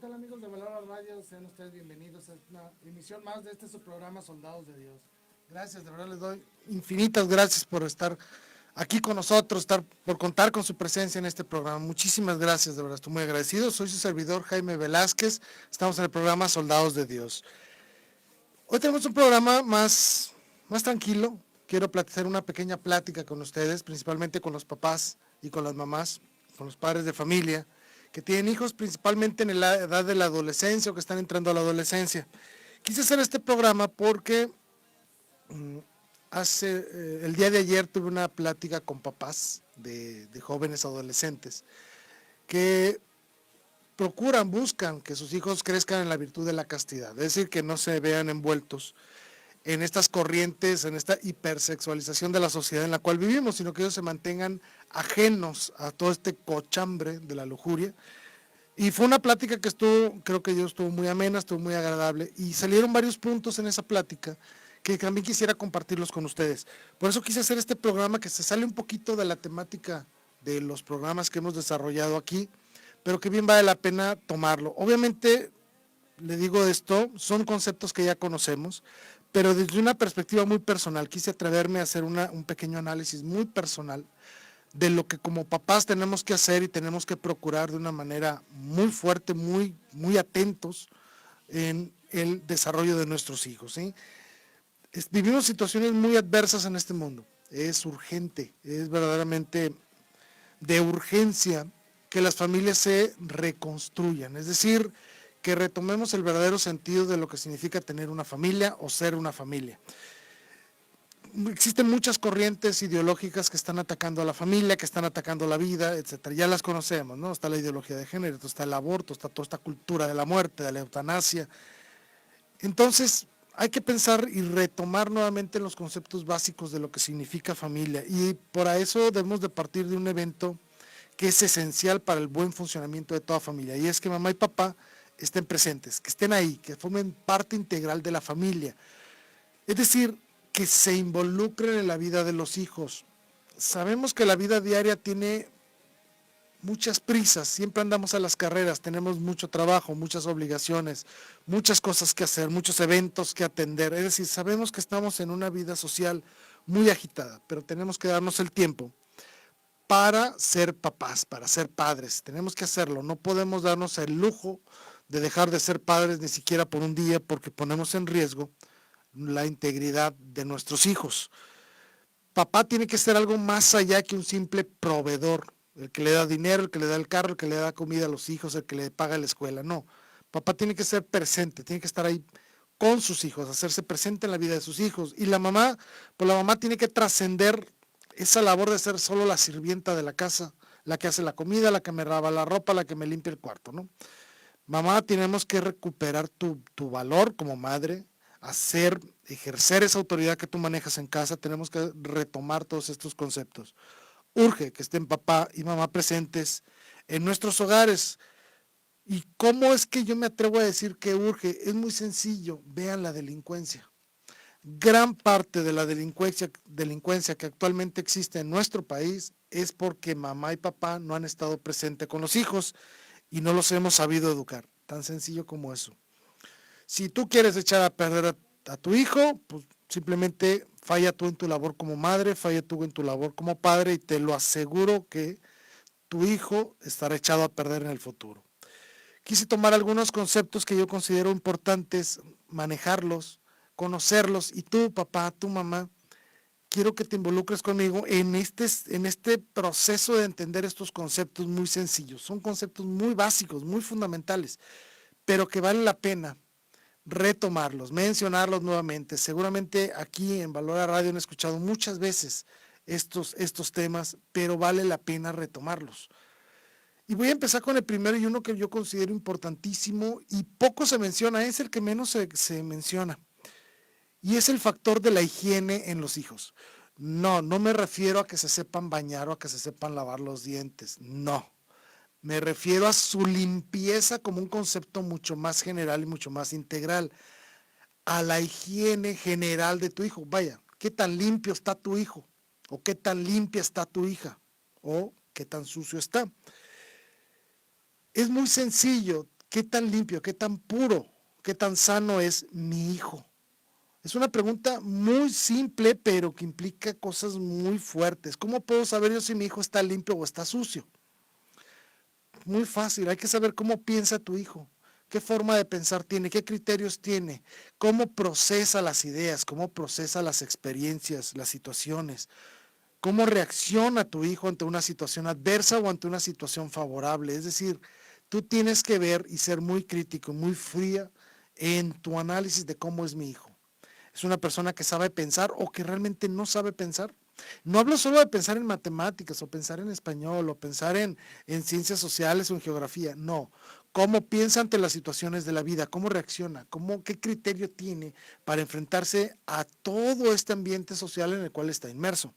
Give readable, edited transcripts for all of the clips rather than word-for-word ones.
tal amigos de Valora Radio? Sean ustedes bienvenidos a una emisión más de su programa Soldados de Dios. Gracias, de verdad les doy infinitas gracias por estar aquí con nosotros, por contar con su presencia en este programa. Muchísimas gracias, de verdad estoy muy agradecido. Soy su servidor Jaime Velázquez, estamos en el programa Soldados de Dios. Hoy tenemos un programa más tranquilo. Quiero hacer una pequeña plática con ustedes, principalmente con los papás y con las mamás, con los padres de familia, que tienen hijos principalmente en la edad de la adolescencia o que están entrando a la adolescencia. Quise hacer este programa porque el día de ayer tuve una plática con papás de jóvenes adolescentes que buscan que sus hijos crezcan en la virtud de la castidad, es decir, que no se vean envueltos en estas corrientes, en esta hipersexualización de la sociedad en la cual vivimos, sino que ellos se mantengan ajenos a todo este cochambre de la lujuria. Y fue una plática que creo que estuvo muy amena, estuvo muy agradable, y salieron varios puntos en esa plática que también quisiera compartirlos con ustedes. Por eso quise hacer este programa que se sale un poquito de la temática de los programas que hemos desarrollado aquí, pero que bien vale la pena tomarlo. Obviamente, le digo esto, son conceptos que ya conocemos, pero desde una perspectiva muy personal. Quise atreverme a hacer un pequeño análisis muy personal de lo que como papás tenemos que hacer y tenemos que procurar de una manera muy fuerte, muy atentos en el desarrollo de nuestros hijos, ¿sí? Vivimos situaciones muy adversas en este mundo. Es urgente, es verdaderamente de urgencia que las familias se reconstruyan, es decir, que retomemos el verdadero sentido de lo que significa tener una familia o ser una familia. Existen muchas corrientes ideológicas que están atacando a la familia, que están atacando la vida, etcétera. Ya las conocemos, ¿no? Está la ideología de género, está el aborto, está toda esta cultura de la muerte, de la eutanasia. Entonces, hay que pensar y retomar nuevamente los conceptos básicos de lo que significa familia. Y por eso debemos de partir de un evento que es esencial para el buen funcionamiento de toda familia. Y es que mamá y papá estén presentes, que estén ahí, que formen parte integral de la familia. Es decir, que se involucren en la vida de los hijos. Sabemos que la vida diaria tiene muchas prisas, siempre andamos a las carreras, tenemos mucho trabajo, muchas obligaciones, muchas cosas que hacer, muchos eventos que atender. Es decir, sabemos que estamos en una vida social muy agitada, pero tenemos que darnos el tiempo para ser papás, para ser padres. Tenemos que hacerlo, no podemos darnos el lujo de dejar de ser padres ni siquiera por un día porque ponemos en riesgo la integridad de nuestros hijos. Papá tiene que ser algo más allá que un simple proveedor, el que le da dinero, el que le da el carro, el que le da comida a los hijos, el que le paga la escuela. No, papá tiene que ser presente, tiene que estar ahí con sus hijos, hacerse presente en la vida de sus hijos. Y la mamá, pues la mamá tiene que trascender esa labor de ser solo la sirvienta de la casa, la que hace la comida, la que me lava la ropa, la que me limpia el cuarto, ¿no? Mamá, tenemos que recuperar tu valor como madre, ejercer esa autoridad que tú manejas en casa. Tenemos que retomar todos estos conceptos. Urge que estén papá y mamá presentes en nuestros hogares. ¿Y cómo es que yo me atrevo a decir que urge? Es muy sencillo, vean la delincuencia. Gran parte de la delincuencia que actualmente existe en nuestro país es porque mamá y papá no han estado presentes con los hijos y no los hemos sabido educar. Tan sencillo como eso. Si tú quieres echar a perder a tu hijo, pues simplemente falla tú en tu labor como madre, falla tú en tu labor como padre, y te lo aseguro que tu hijo estará echado a perder en el futuro. Quise tomar algunos conceptos que yo considero importantes, manejarlos, conocerlos, y tú, papá, tu mamá, quiero que te involucres conmigo en este proceso de entender estos conceptos muy sencillos. Son conceptos muy básicos, muy fundamentales, pero que vale la pena retomarlos, mencionarlos nuevamente. Seguramente aquí en Valora Radio han escuchado muchas veces estos temas, pero vale la pena retomarlos. Y voy a empezar con el primero, y uno que yo considero importantísimo y poco se menciona, es el que menos se menciona, y es el factor de la higiene en los hijos. No me refiero a que se sepan bañar o a que se sepan lavar los dientes, no. Me refiero a su limpieza como un concepto mucho más general y mucho más integral, a la higiene general de tu hijo. Vaya, ¿qué tan limpio está tu hijo? ¿O qué tan limpia está tu hija? ¿O qué tan sucio está? Es muy sencillo. ¿Qué tan limpio, qué tan puro, qué tan sano es mi hijo? Es una pregunta muy simple, pero que implica cosas muy fuertes. ¿Cómo puedo saber yo si mi hijo está limpio o está sucio? Muy fácil, hay que saber cómo piensa tu hijo, qué forma de pensar tiene, qué criterios tiene, cómo procesa las ideas, cómo procesa las experiencias, las situaciones, cómo reacciona tu hijo ante una situación adversa o ante una situación favorable. Es decir, tú tienes que ver y ser muy crítico, muy fría en tu análisis de cómo es mi hijo. ¿Es una persona que sabe pensar o que realmente no sabe pensar? No hablo solo de pensar en matemáticas o pensar en español o pensar en ciencias sociales o en geografía. No. ¿Cómo piensa ante las situaciones de la vida? ¿Cómo reacciona? ¿Qué criterio tiene para enfrentarse a todo este ambiente social en el cual está inmerso?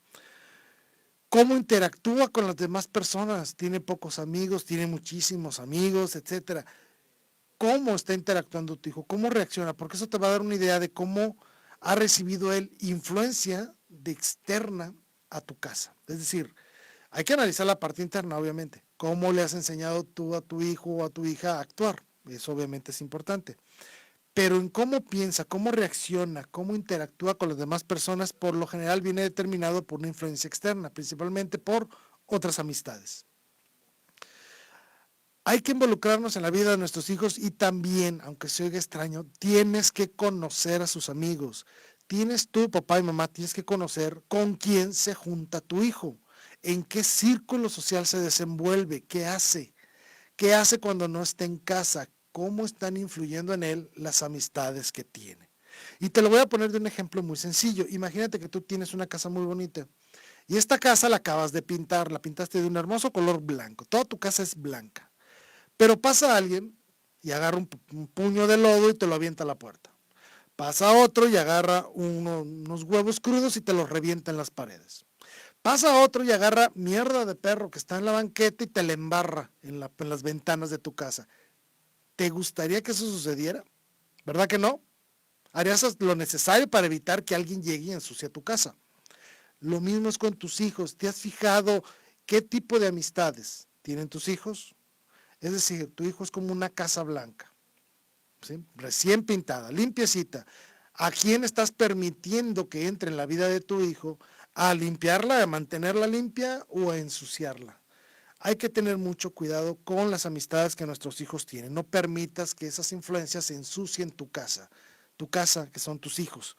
¿Cómo interactúa con las demás personas? ¿Tiene pocos amigos? ¿Tiene muchísimos amigos? Etcétera. ¿Cómo está interactuando tu hijo? ¿Cómo reacciona? Porque eso te va a dar una idea de cómo ha recibido él influencia de externa a tu casa. Es decir, hay que analizar la parte interna, obviamente. ¿Cómo le has enseñado tú a tu hijo o a tu hija a actuar? Eso obviamente es importante. Pero en cómo piensa, cómo reacciona, cómo interactúa con las demás personas, por lo general viene determinado por una influencia externa, principalmente por otras amistades. Hay que involucrarnos en la vida de nuestros hijos y también, aunque se oiga extraño, tienes que conocer a sus amigos. Tienes tú, papá y mamá, tienes que conocer con quién se junta tu hijo, en qué círculo social se desenvuelve, qué hace cuando no está en casa, cómo están influyendo en él las amistades que tiene. Y te lo voy a poner de un ejemplo muy sencillo. Imagínate que tú tienes una casa muy bonita y esta casa la acabas de pintar, la pintaste de un hermoso color blanco, toda tu casa es blanca. Pero pasa alguien y agarra un puño de lodo y te lo avienta a la puerta. Pasa otro y agarra unos huevos crudos y te los revienta en las paredes. Pasa otro y agarra mierda de perro que está en la banqueta y te la embarra en las ventanas de tu casa. ¿Te gustaría que eso sucediera? ¿Verdad que no? Harías lo necesario para evitar que alguien llegue y ensucie tu casa. Lo mismo es con tus hijos. ¿Te has fijado qué tipo de amistades tienen tus hijos? Es decir, tu hijo es como una casa blanca, ¿sí? Recién pintada, limpiecita. ¿A quién estás permitiendo que entre en la vida de tu hijo a limpiarla, a mantenerla limpia o a ensuciarla? Hay que tener mucho cuidado con las amistades que nuestros hijos tienen. No permitas que esas influencias ensucien tu casa, que son tus hijos.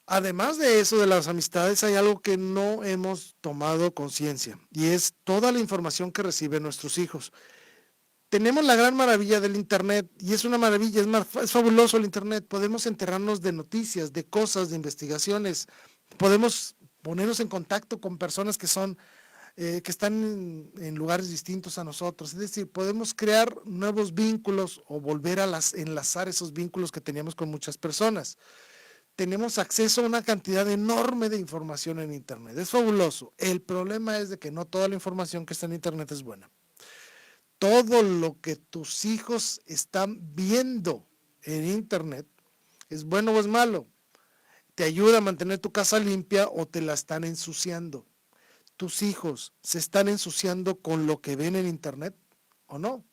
Además de eso, de las amistades, hay algo que no hemos tomado conciencia y es toda la información que reciben nuestros hijos. Tenemos la gran maravilla del Internet y es una maravilla, es fabuloso el Internet. Podemos enterarnos de noticias, de cosas, de investigaciones. Podemos ponernos en contacto con personas que están en lugares distintos a nosotros. Es decir, podemos crear nuevos vínculos o volver a enlazar esos vínculos que teníamos con muchas personas. Tenemos acceso a una cantidad enorme de información en Internet. Es fabuloso. El problema es de que no toda la información que está en Internet es buena. Todo lo que tus hijos están viendo en Internet es bueno o es malo. Te ayuda a mantener tu casa limpia o te la están ensuciando. ¿Tus hijos se están ensuciando con lo que ven en Internet o no?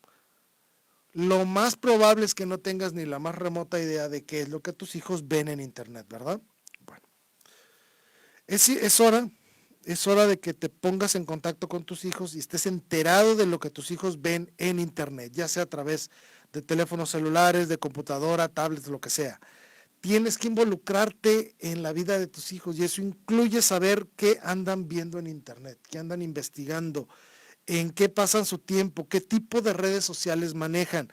Lo más probable es que no tengas ni la más remota idea de qué es lo que tus hijos ven en Internet, ¿verdad? Bueno, es hora de que te pongas en contacto con tus hijos y estés enterado de lo que tus hijos ven en Internet, ya sea a través de teléfonos celulares, de computadora, tablets, lo que sea. Tienes que involucrarte en la vida de tus hijos y eso incluye saber qué andan viendo en Internet, qué andan investigando, en qué pasan su tiempo, qué tipo de redes sociales manejan.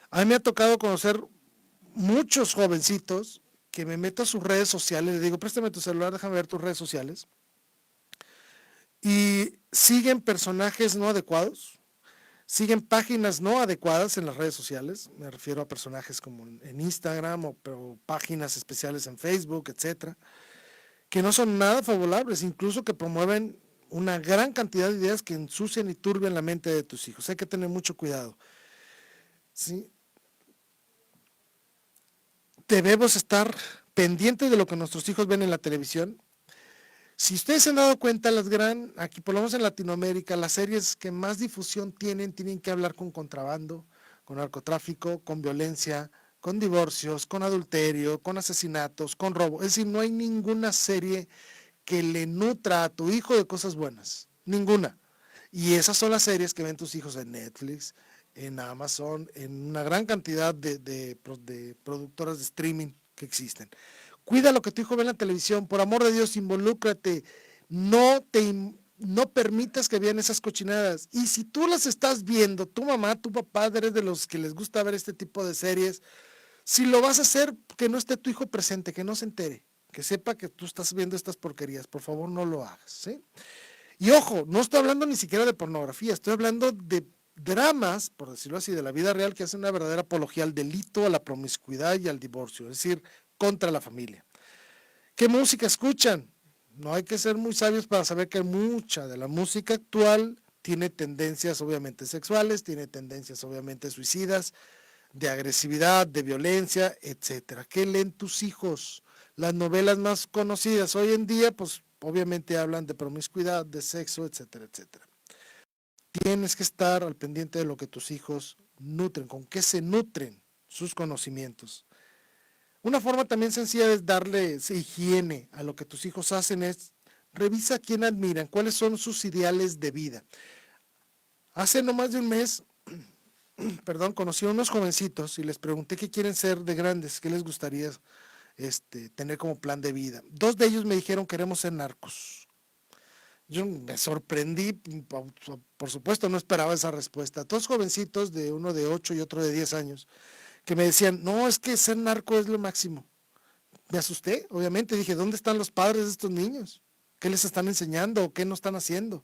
A mí me ha tocado conocer muchos jovencitos que me meto a sus redes sociales, le digo, préstame tu celular, déjame ver tus redes sociales, y siguen personajes no adecuados, siguen páginas no adecuadas en las redes sociales, me refiero a personajes como en Instagram o páginas especiales en Facebook, etcétera, que no son nada favorables, incluso que promueven una gran cantidad de ideas que ensucian y turbian la mente de tus hijos. Hay que tener mucho cuidado. ¿Sí? Debemos estar pendientes de lo que nuestros hijos ven en la televisión. Si ustedes se han dado cuenta, aquí por lo menos en Latinoamérica, las series que más difusión tienen que hablar con contrabando, con narcotráfico, con violencia, con divorcios, con adulterio, con asesinatos, con robo. Es decir, no hay ninguna serie que le nutra a tu hijo de cosas buenas. Ninguna. Y esas son las series que ven tus hijos en Netflix, en Amazon, en una gran cantidad de productoras de streaming que existen. Cuida lo que tu hijo ve en la televisión. Por amor de Dios, involúcrate. No permitas que vean esas cochinadas. Y si tú las estás viendo, tu mamá, tu papá, eres de los que les gusta ver este tipo de series, si lo vas a hacer, que no esté tu hijo presente, que no se entere, que sepa que tú estás viendo estas porquerías. Por favor, no lo hagas, ¿sí? Y ojo, no estoy hablando ni siquiera de pornografía, estoy hablando de dramas, por decirlo así, de la vida real que hacen una verdadera apología al delito, a la promiscuidad y al divorcio, es decir, contra la familia. ¿Qué música escuchan? No hay que ser muy sabios para saber que mucha de la música actual tiene tendencias obviamente sexuales, tiene tendencias obviamente suicidas, de agresividad, de violencia, etcétera. ¿Qué leen tus hijos? Las novelas más conocidas hoy en día, pues obviamente hablan de promiscuidad, de sexo, etcétera, etcétera. Tienes que estar al pendiente de lo que tus hijos nutren, con qué se nutren sus conocimientos. Una forma también sencilla de darle higiene a lo que tus hijos hacen es revisa a quién admiran, cuáles son sus ideales de vida. Hace no más de un mes, conocí a unos jovencitos y les pregunté qué quieren ser de grandes, qué les gustaría tener como plan de vida. 2 de ellos me dijeron queremos ser narcos. Yo me sorprendí, por supuesto no esperaba esa respuesta. 2 jovencitos, uno de 8 y otro de 10 años, que me decían, no, es que ser narco es lo máximo. Me asusté, obviamente, dije, ¿dónde están los padres de estos niños? ¿Qué les están enseñando o qué no están haciendo?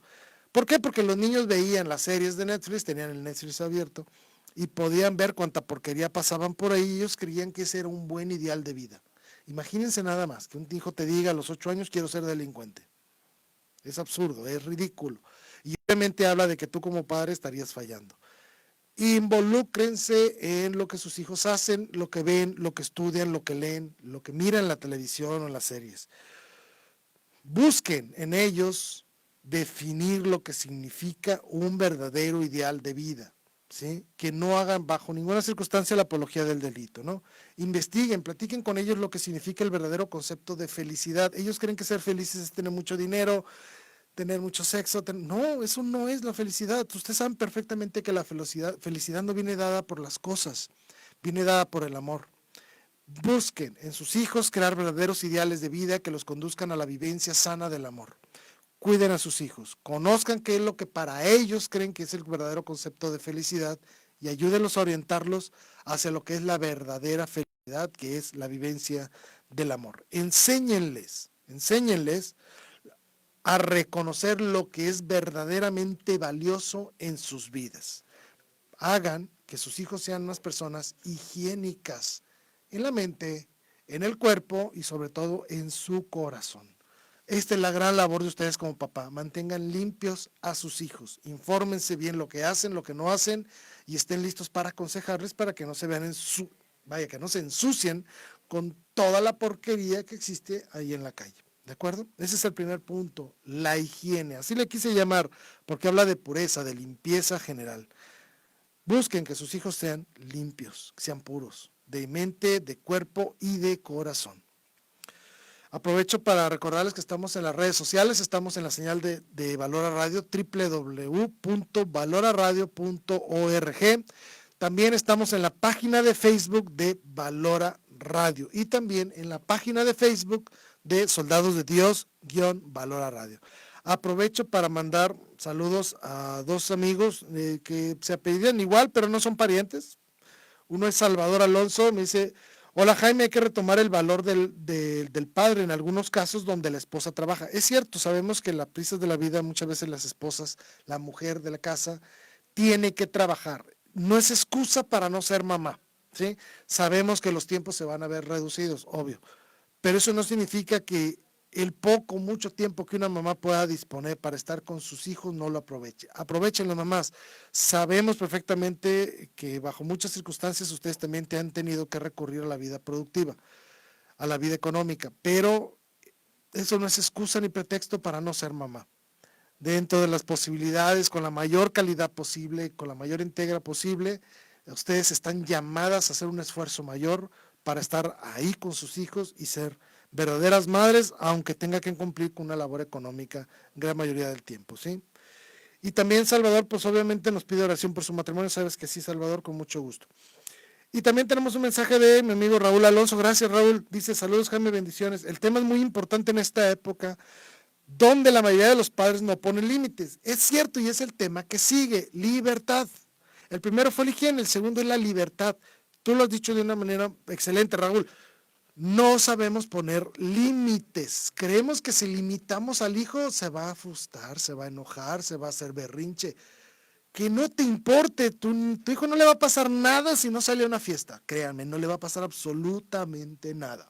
¿Por qué? Porque los niños veían las series de Netflix, tenían el Netflix abierto y podían ver cuánta porquería pasaban por ahí y ellos creían que ese era un buen ideal de vida. Imagínense nada más, que un hijo te diga a los 8 años quiero ser delincuente. Es absurdo, es ridículo. Y obviamente habla de que tú como padre estarías fallando. Involúcrense en lo que sus hijos hacen, lo que ven, lo que estudian, lo que leen, lo que miran en la televisión o en las series. Busquen en ellos definir lo que significa un verdadero ideal de vida, ¿sí? Que no hagan bajo ninguna circunstancia la apología del delito, ¿no? Investiguen, platiquen con ellos lo que significa el verdadero concepto de felicidad. Ellos creen que ser felices es tener mucho dinero, tener mucho sexo. No, eso no es la felicidad. Ustedes saben perfectamente que la felicidad no viene dada por las cosas, viene dada por el amor. Busquen en sus hijos crear verdaderos ideales de vida que los conduzcan a la vivencia sana del amor. Cuiden a sus hijos, conozcan qué es lo que para ellos creen que es el verdadero concepto de felicidad y ayúdenlos a orientarlos hacia lo que es la verdadera felicidad, que es la vivencia del amor. Enséñenles a reconocer lo que es verdaderamente valioso en sus vidas. Hagan que sus hijos sean unas personas higiénicas en la mente, en el cuerpo y sobre todo en su corazón. Esta es la gran labor de ustedes como papá. Mantengan limpios a sus hijos. Infórmense bien lo que hacen, lo que no hacen y estén listos para aconsejarles para que no se vean que no se ensucien con toda la porquería que existe ahí en la calle. ¿De acuerdo? Ese es el primer punto, la higiene. Así le quise llamar porque habla de pureza, de limpieza general. Busquen que sus hijos sean limpios, que sean puros, de mente, de cuerpo y de corazón. Aprovecho para recordarles que estamos en las redes sociales, estamos en la señal de Valora Radio, www.valoraradio.org. También estamos en la página de Facebook de Valora Radio y también en la página de Facebook de Soldados de Dios-Valora Radio. Aprovecho para mandar saludos a 2 amigos que se apellidan igual, pero no son parientes. Uno es Salvador Alonso, me dice, hola Jaime, hay que retomar el valor del padre en algunos casos donde la esposa trabaja. Es cierto, sabemos que las prisas de la vida, muchas veces las esposas, la mujer de la casa, tiene que trabajar. No es excusa para no ser mamá, ¿sí? Sabemos que los tiempos se van a ver reducidos, obvio, pero eso no significa que el mucho tiempo que una mamá pueda disponer para estar con sus hijos no lo aproveche. Aprovechen las mamás. Sabemos perfectamente que bajo muchas circunstancias ustedes también han tenido que recurrir a la vida productiva, a la vida económica, pero eso no es excusa ni pretexto para no ser mamá. Dentro de las posibilidades, con la mayor calidad posible, con la mayor íntegra posible, Ustedes están llamadas a hacer un esfuerzo mayor para estar ahí con sus hijos y ser verdaderas madres, aunque tenga que cumplir con una labor económica gran mayoría del tiempo, ¿sí? Y también Salvador, pues obviamente nos pide oración por su matrimonio, sabes que sí, Salvador, con mucho gusto. Y también tenemos un mensaje de mi amigo Raúl Alonso, gracias Raúl, dice saludos Jaime, bendiciones. El tema es muy importante en esta época, donde la mayoría de los padres no ponen límites. Es cierto y es el tema que sigue, libertad. El primero fue la higiene, el segundo es la libertad. Tú lo has dicho de una manera excelente, Raúl. No sabemos poner límites. Creemos que si limitamos al hijo se va a frustrar, se va a enojar, se va a hacer berrinche. Que no te importe, tu hijo no le va a pasar nada si no sale a una fiesta. Créanme, no le va a pasar absolutamente nada.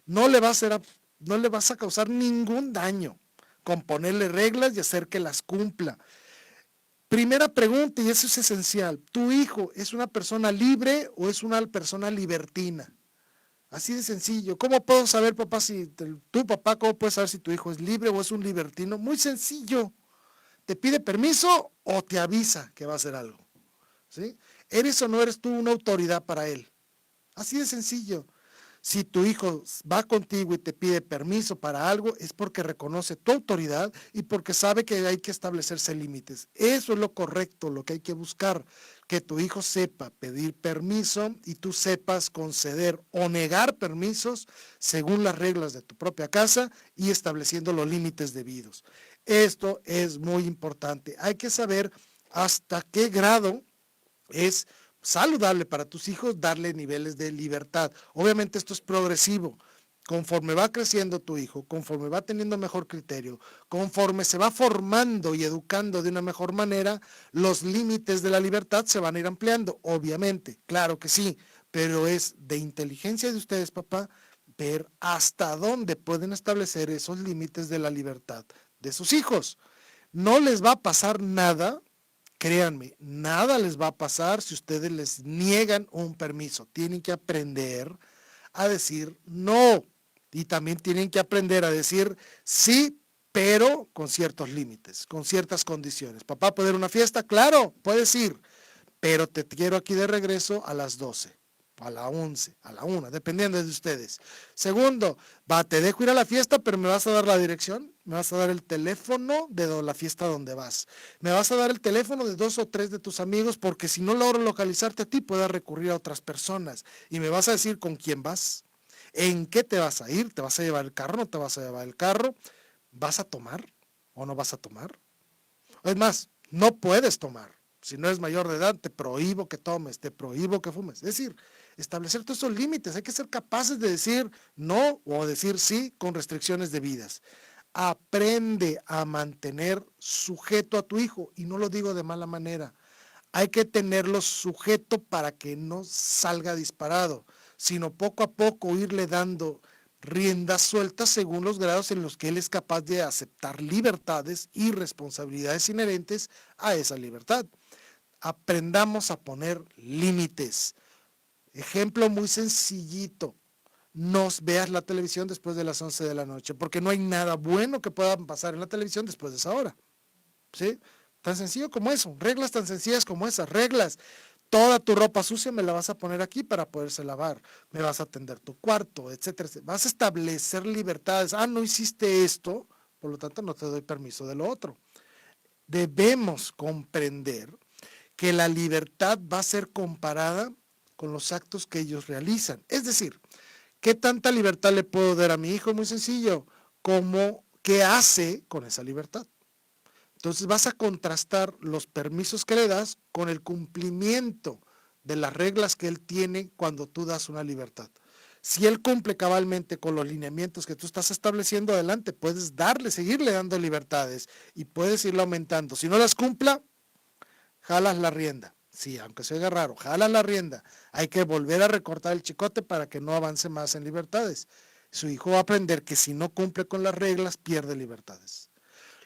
No le vas a causar ningún daño con ponerle reglas y hacer que las cumpla. Primera pregunta, y eso es esencial. ¿Tu hijo es una persona libre o es una persona libertina? Así de sencillo. ¿Cómo puedo saber, papá, cómo puedes saber si tu hijo es libre o es un libertino? Muy sencillo. ¿Te pide permiso o te avisa que va a hacer algo? ¿Sí? ¿Eres o no eres tú una autoridad para él? Así de sencillo. Si tu hijo va contigo y te pide permiso para algo, es porque reconoce tu autoridad y porque sabe que hay que establecerse límites. Eso es lo correcto, lo que hay que buscar, que tu hijo sepa pedir permiso y tú sepas conceder o negar permisos según las reglas de tu propia casa y estableciendo los límites debidos. Esto es muy importante. Hay que saber hasta qué grado es saludable para tus hijos darle niveles de libertad. Obviamente esto es progresivo. Conforme va creciendo tu hijo, conforme va teniendo mejor criterio, conforme se va formando y educando de una mejor manera, los límites de la libertad se van a ir ampliando, obviamente, claro que sí, pero es de inteligencia de ustedes, papá, ver hasta dónde pueden establecer esos límites de la libertad de sus hijos. No les va a pasar nada. Créanme, nada les va a pasar si ustedes les niegan un permiso. Tienen que aprender a decir no. Y también tienen que aprender a decir sí, pero con ciertos límites, con ciertas condiciones. Papá, ¿puede ir a una fiesta? Claro, puedes ir, pero te quiero aquí de regreso a las 12. A la 11, a la 1, dependiendo de ustedes. Segundo, te dejo ir a la fiesta, pero me vas a dar la dirección, me vas a dar el teléfono de la fiesta donde vas. Me vas a dar el teléfono de 2 o 3 de tus amigos, porque si no logro localizarte a ti, puedo recurrir a otras personas. Y me vas a decir con quién vas, en qué te vas a ir, te vas a llevar el carro, no te vas a llevar el carro, vas a tomar o no vas a tomar. Es más, no puedes tomar. Si no eres mayor de edad, te prohíbo que tomes, te prohíbo que fumes. Es decir, establecer todos esos límites. Hay que ser capaces de decir no o decir sí con restricciones debidas. Aprende a mantener sujeto a tu hijo, y no lo digo de mala manera. Hay que tenerlo sujeto para que no salga disparado, sino poco a poco irle dando riendas sueltas según los grados en los que él es capaz de aceptar libertades y responsabilidades inherentes a esa libertad. Aprendamos a poner límites. Ejemplo muy sencillito. No veas la televisión después de las 11 de la noche, porque no hay nada bueno que pueda pasar en la televisión después de esa hora. ¿Sí? Tan sencillo como eso. Reglas tan sencillas como esas. Reglas. Toda tu ropa sucia me la vas a poner aquí para poderse lavar. Me vas a atender tu cuarto, etcétera. Vas a establecer libertades. No hiciste esto, por lo tanto no te doy permiso de lo otro. Debemos comprender que la libertad va a ser comparada con los actos que ellos realizan. Es decir, ¿qué tanta libertad le puedo dar a mi hijo? Muy sencillo, como qué hace con esa libertad. Entonces vas a contrastar los permisos que le das con el cumplimiento de las reglas que él tiene cuando tú das una libertad. Si él cumple cabalmente con los lineamientos que tú estás estableciendo, adelante, puedes seguirle dando libertades y puedes irlo aumentando. Si no las cumpla, jalas la rienda. Sí, aunque se oiga raro, jalas la rienda. Hay que volver a recortar el chicote para que no avance más en libertades. Su hijo va a aprender que si no cumple con las reglas, pierde libertades.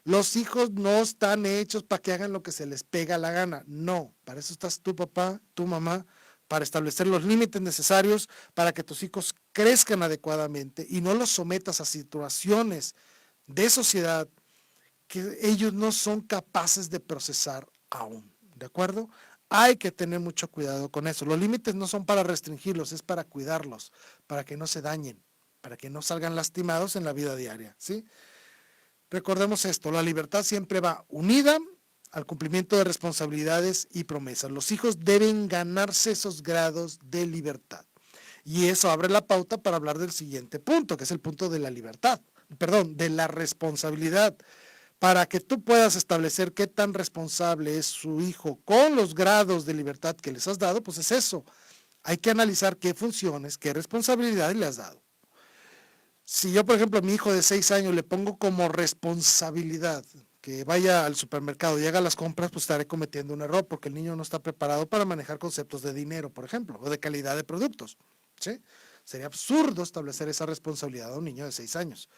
Los hijos no están hechos para que hagan lo que se les pega la gana. No, para eso estás tu papá, tu mamá, para establecer los límites necesarios para que tus hijos crezcan adecuadamente y no los sometas a situaciones de sociedad que ellos no son capaces de procesar aún. ¿De acuerdo? Hay que tener mucho cuidado con eso. Los límites no son para restringirlos, es para cuidarlos, para que no se dañen, para que no salgan lastimados en la vida diaria, ¿sí? Recordemos esto, la libertad siempre va unida al cumplimiento de responsabilidades y promesas. Los hijos deben ganarse esos grados de libertad. Y eso abre la pauta para hablar del siguiente punto, que es el punto de la libertad, perdón, de la responsabilidad. Para que tú puedas establecer qué tan responsable es su hijo con los grados de libertad que les has dado, pues es eso. Hay que analizar qué funciones, qué responsabilidades le has dado. Si yo, por ejemplo, a mi hijo de 6 años le pongo como responsabilidad que vaya al supermercado y haga las compras, pues estaré cometiendo un error porque el niño no está preparado para manejar conceptos de dinero, por ejemplo, o de calidad de productos, ¿sí? Sería absurdo establecer esa responsabilidad a un niño de 6 años.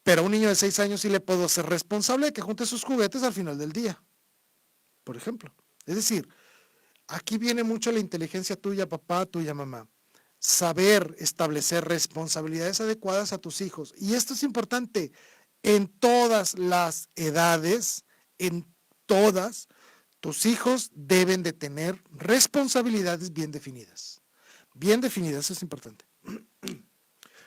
Pero a un niño de 6 años sí le puedo hacer responsable de que junte sus juguetes al final del día, por ejemplo. Es decir, aquí viene mucho la inteligencia tuya, papá, tuya, mamá. Saber establecer responsabilidades adecuadas a tus hijos. Y esto es importante en todas las edades, en todas, tus hijos deben de tener responsabilidades bien definidas. Bien definidas, eso es importante.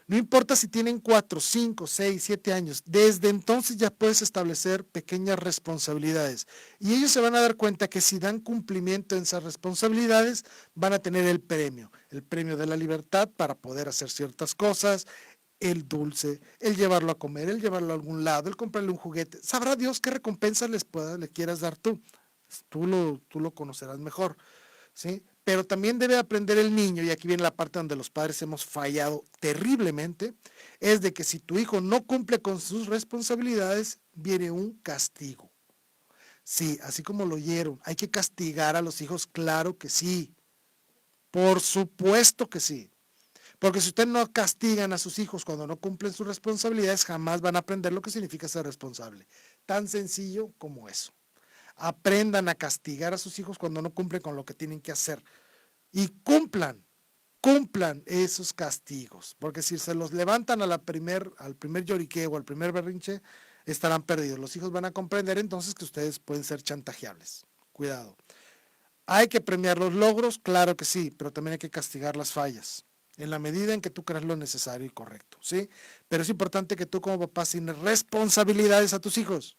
No importa si tienen 4, 5, 6, 7 años, desde entonces ya puedes establecer pequeñas responsabilidades. Y ellos se van a dar cuenta que si dan cumplimiento en esas responsabilidades, van a tener el premio de la libertad para poder hacer ciertas cosas, el dulce, el llevarlo a comer, el llevarlo a algún lado, el comprarle un juguete. Sabrá Dios qué recompensas le quieras dar tú. Tú lo conocerás mejor, ¿sí? Pero también debe aprender el niño, y aquí viene la parte donde los padres hemos fallado terriblemente, es de que si tu hijo no cumple con sus responsabilidades, viene un castigo. Sí, así como lo oyeron, hay que castigar a los hijos, claro que sí, por supuesto que sí. Porque si ustedes no castigan a sus hijos cuando no cumplen sus responsabilidades, jamás van a aprender lo que significa ser responsable. Tan sencillo como eso. Aprendan a castigar a sus hijos cuando no cumplen con lo que tienen que hacer. Y cumplan esos castigos. Porque si se los levantan al primer lloriqueo o al primer berrinche, estarán perdidos. Los hijos van a comprender entonces que ustedes pueden ser chantajeables. Cuidado. ¿Hay que premiar los logros? Claro que sí, pero también hay que castigar las fallas, en la medida en que tú creas lo necesario y correcto, ¿sí? Pero es importante que tú como papá tienes responsabilidades a tus hijos.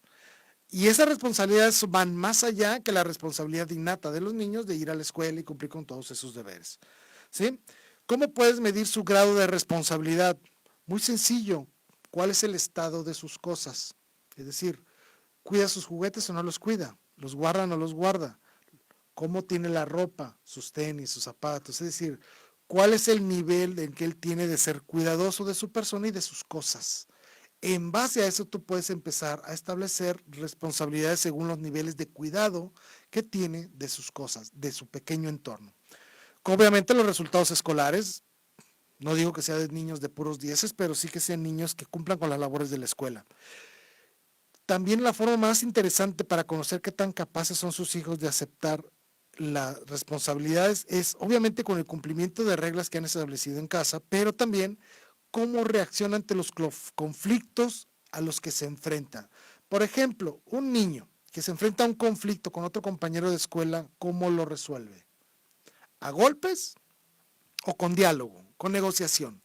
Y esas responsabilidades van más allá que la responsabilidad innata de los niños de ir a la escuela y cumplir con todos esos deberes, ¿sí? ¿Cómo puedes medir su grado de responsabilidad? Muy sencillo. ¿Cuál es el estado de sus cosas? Es decir, ¿cuida sus juguetes o no los cuida? ¿Los guarda o no los guarda? ¿Cómo tiene la ropa, sus tenis, sus zapatos? Es decir, ¿cuál es el nivel en que él tiene de ser cuidadoso de su persona y de sus cosas? En base a eso tú puedes empezar a establecer responsabilidades según los niveles de cuidado que tiene de sus cosas, de su pequeño entorno. Obviamente los resultados escolares, no digo que sean de niños de puros dieces, pero sí que sean niños que cumplan con las labores de la escuela. También la forma más interesante para conocer qué tan capaces son sus hijos de aceptar las responsabilidades es obviamente con el cumplimiento de reglas que han establecido en casa, pero también cómo reacciona ante los conflictos a los que se enfrenta. Por ejemplo, un niño que se enfrenta a un conflicto con otro compañero de escuela, ¿cómo lo resuelve? ¿A golpes o con diálogo, con negociación?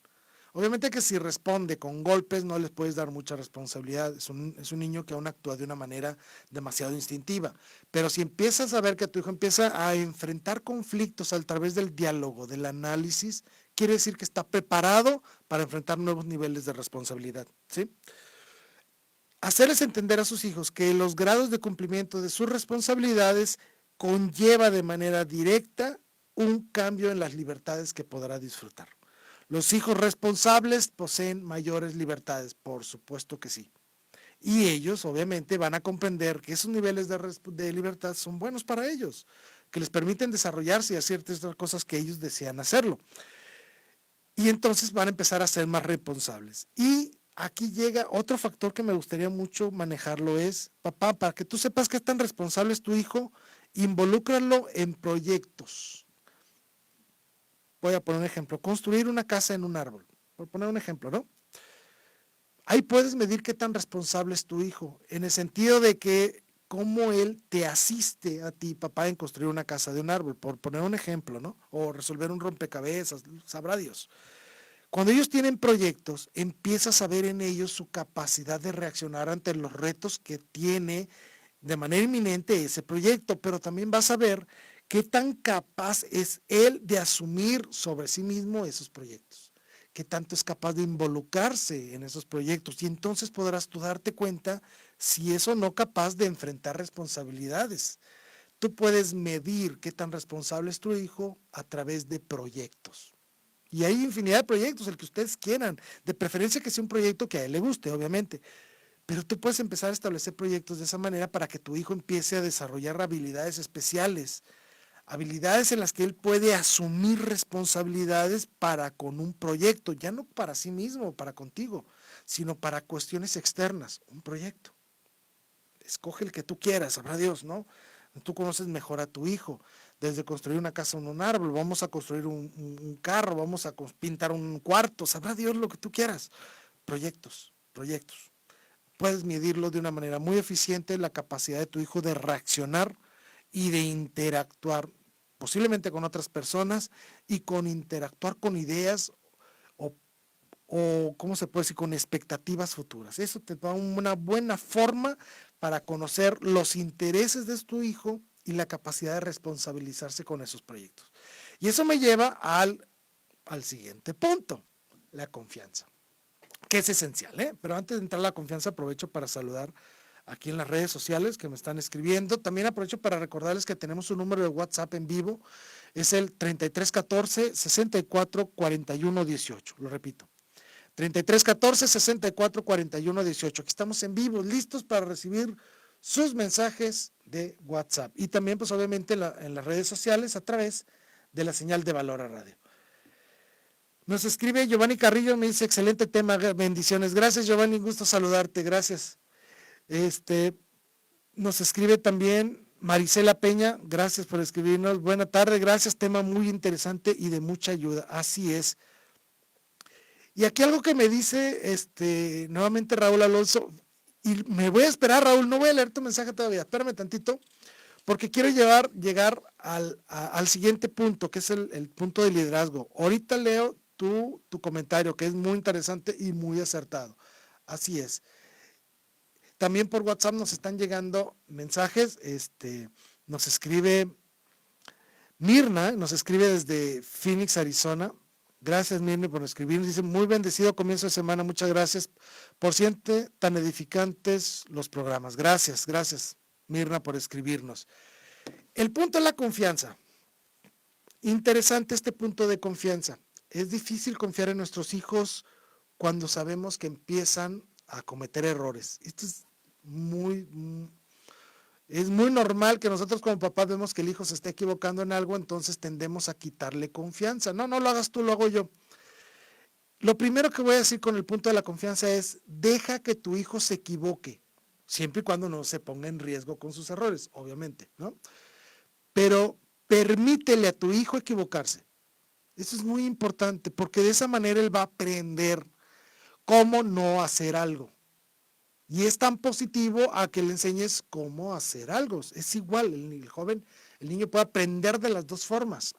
Obviamente que si responde con golpes no les puedes dar mucha responsabilidad, es un niño que aún actúa de una manera demasiado instintiva, pero si empiezas a ver que tu hijo empieza a enfrentar conflictos a través del diálogo, del análisis, quiere decir que está preparado para enfrentar nuevos niveles de responsabilidad, ¿sí? Hacerles entender a sus hijos que los grados de cumplimiento de sus responsabilidades conlleva de manera directa un cambio en las libertades que podrá disfrutar. ¿Los hijos responsables poseen mayores libertades? Por supuesto que sí. Y ellos obviamente van a comprender que esos niveles de libertad son buenos para ellos, que les permiten desarrollarse y hacer ciertas cosas que ellos desean hacerlo. Y entonces van a empezar a ser más responsables. Y aquí llega otro factor que me gustaría mucho manejarlo es, papá, para que tú sepas qué tan responsable es tu hijo, involúcralo en proyectos. Voy a poner un ejemplo, construir una casa en un árbol, por poner un ejemplo, ¿no? Ahí puedes medir qué tan responsable es tu hijo, en el sentido de que cómo él te asiste a ti, papá, en construir una casa de un árbol, por poner un ejemplo, ¿no? O resolver un rompecabezas, sabrá Dios. Cuando ellos tienen proyectos, empiezas a ver en ellos su capacidad de reaccionar ante los retos que tiene de manera inminente ese proyecto, pero también vas a ver qué tan capaz es él de asumir sobre sí mismo esos proyectos, qué tanto es capaz de involucrarse en esos proyectos, y entonces podrás tú darte cuenta si es o no capaz de enfrentar responsabilidades. Tú puedes medir qué tan responsable es tu hijo a través de proyectos. Y hay infinidad de proyectos, el que ustedes quieran, de preferencia que sea un proyecto que a él le guste, obviamente. Pero tú puedes empezar a establecer proyectos de esa manera para que tu hijo empiece a desarrollar habilidades especiales, habilidades en las que él puede asumir responsabilidades para con un proyecto, ya no para sí mismo, para contigo, sino para cuestiones externas, un proyecto. Escoge el que tú quieras, sabrá Dios, ¿no? Tú conoces mejor a tu hijo, desde construir una casa en un árbol, vamos a construir un carro, vamos a pintar un cuarto, sabrá Dios lo que tú quieras. Proyectos, proyectos. Puedes medirlo de una manera muy eficiente, la capacidad de tu hijo de reaccionar y de interactuar, posiblemente con otras personas, y con interactuar con ideas o, ¿cómo se puede decir?, con expectativas futuras. Eso te da una buena forma para conocer los intereses de tu hijo y la capacidad de responsabilizarse con esos proyectos. Y eso me lleva al siguiente punto, la confianza, que es esencial, ¿eh? Pero antes de entrar a la confianza, aprovecho para saludar aquí en las redes sociales que me están escribiendo. También aprovecho para recordarles que tenemos un número de WhatsApp en vivo, es el 3314 64 41 18. Lo repito, 3314 64 41 18. Aquí estamos en vivo, listos para recibir sus mensajes de WhatsApp. Y también, pues obviamente, en las redes sociales a través de la señal de Valora Radio. Nos escribe Giovanni Carrillo, me dice, excelente tema, bendiciones. Gracias, Giovanni, gusto saludarte, gracias. Nos escribe también Marisela Peña, gracias por escribirnos. Buena tarde, gracias, tema muy interesante y de mucha ayuda. Así es. Y aquí algo que me dice nuevamente Raúl Alonso, y me voy a esperar, Raúl, no voy a leer tu mensaje todavía, espérame tantito, porque quiero llegar al siguiente punto, que es el punto de liderazgo. Ahorita leo tu comentario, que es muy interesante y muy acertado. Así es. También por WhatsApp nos están llegando mensajes. Nos escribe Mirna, nos escribe desde Phoenix, Arizona. Gracias, Mirna, por escribir. Dice, muy bendecido comienzo de semana. Muchas gracias por siempre tan edificantes los programas. Gracias, Mirna, por escribirnos. El punto es la confianza. Interesante este punto de confianza. Es difícil confiar en nuestros hijos cuando sabemos que empiezan a cometer errores. Esto es muy normal que nosotros como papás vemos que el hijo se está equivocando en algo, entonces tendemos a quitarle confianza. No lo hagas tú, lo hago yo. Lo primero que voy a decir con el punto de la confianza es, deja que tu hijo se equivoque, siempre y cuando no se ponga en riesgo con sus errores, obviamente, ¿no? Pero permítele a tu hijo equivocarse. Eso es muy importante, porque de esa manera él va a aprender cómo no hacer algo. Y es tan positivo a que le enseñes cómo hacer algo. Es igual, el niño puede aprender de las dos formas.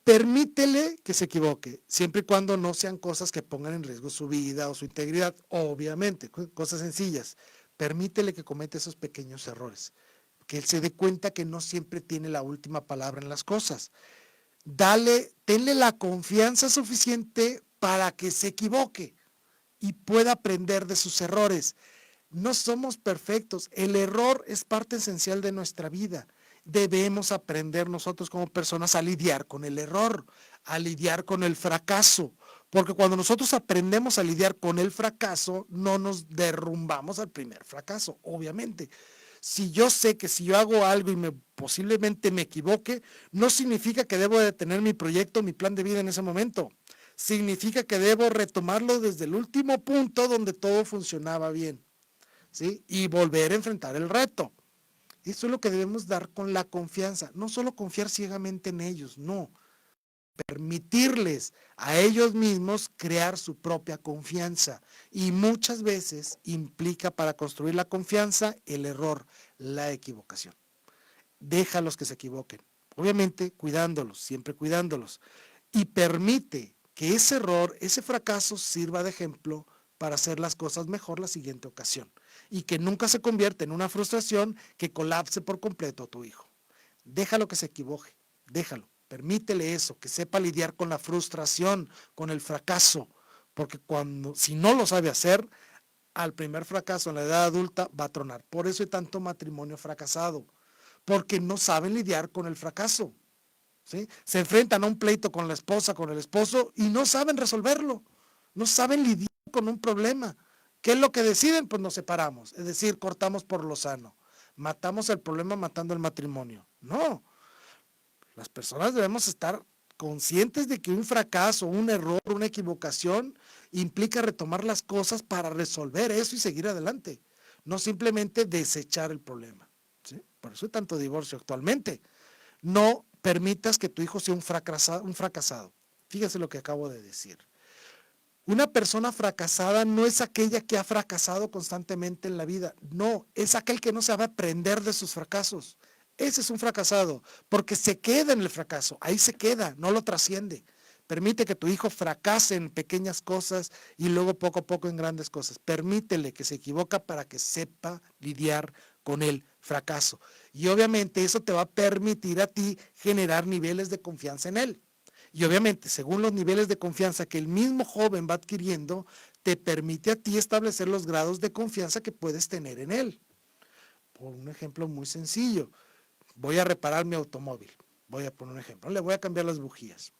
Permítele que se equivoque, siempre y cuando no sean cosas que pongan en riesgo su vida o su integridad, obviamente, cosas sencillas. Permítele que cometa esos pequeños errores, que él se dé cuenta que no siempre tiene la última palabra en las cosas. Tenle la confianza suficiente para que se equivoque y pueda aprender de sus errores. No somos perfectos, el error es parte esencial de nuestra vida. Debemos aprender nosotros como personas a lidiar con el error, a lidiar con el fracaso, porque cuando nosotros aprendemos a lidiar con el fracaso, no nos derrumbamos al primer fracaso, obviamente. Si yo sé que si yo hago algo y posiblemente me equivoque, no significa que debo detener mi proyecto, mi plan de vida en ese momento. Significa que debo retomarlo desde el último punto donde todo funcionaba bien, ¿sí? Y volver a enfrentar el reto. Eso es lo que debemos dar con la confianza. No solo confiar ciegamente en ellos, no. permitirles a ellos mismos crear su propia confianza. Y muchas veces implica para construir la confianza el error, la equivocación. Déjalos que se equivoquen, obviamente cuidándolos, siempre cuidándolos, y permite que ese error, ese fracaso sirva de ejemplo para hacer las cosas mejor la siguiente ocasión y que nunca se convierta en una frustración que colapse por completo a tu hijo. Déjalo que se equivoque, déjalo, permítele eso, que sepa lidiar con la frustración, con el fracaso, porque si no lo sabe hacer, al primer fracaso en la edad adulta va a tronar. Por eso hay tanto matrimonio fracasado, porque no saben lidiar con el fracaso. ¿Sí? Se enfrentan a un pleito con la esposa, con el esposo y no saben resolverlo, no saben lidiar con un problema. ¿Qué es lo que deciden? Pues nos separamos, es decir, cortamos por lo sano. Matamos el problema matando el matrimonio. No, las personas debemos estar conscientes de que un fracaso, un error, una equivocación implica retomar las cosas para resolver eso y seguir adelante, no simplemente desechar el problema. ¿Sí? Por eso hay tanto divorcio actualmente. No permitas que tu hijo sea un fracasado. Fíjese lo que acabo de decir. Una persona fracasada no es aquella que ha fracasado constantemente en la vida. No, es aquel que no sabe aprender de sus fracasos. Ese es un fracasado, porque se queda en el fracaso. Ahí se queda, no lo trasciende. Permite que tu hijo fracase en pequeñas cosas y luego poco a poco en grandes cosas. Permítele que se equivoca para que sepa lidiar con el fracaso. Y obviamente eso te va a permitir a ti generar niveles de confianza en él. Y obviamente, según los niveles de confianza que el mismo joven va adquiriendo, te permite a ti establecer los grados de confianza que puedes tener en él. Por un ejemplo muy sencillo, voy a reparar mi automóvil. Voy a poner un ejemplo, le voy a cambiar las bujías.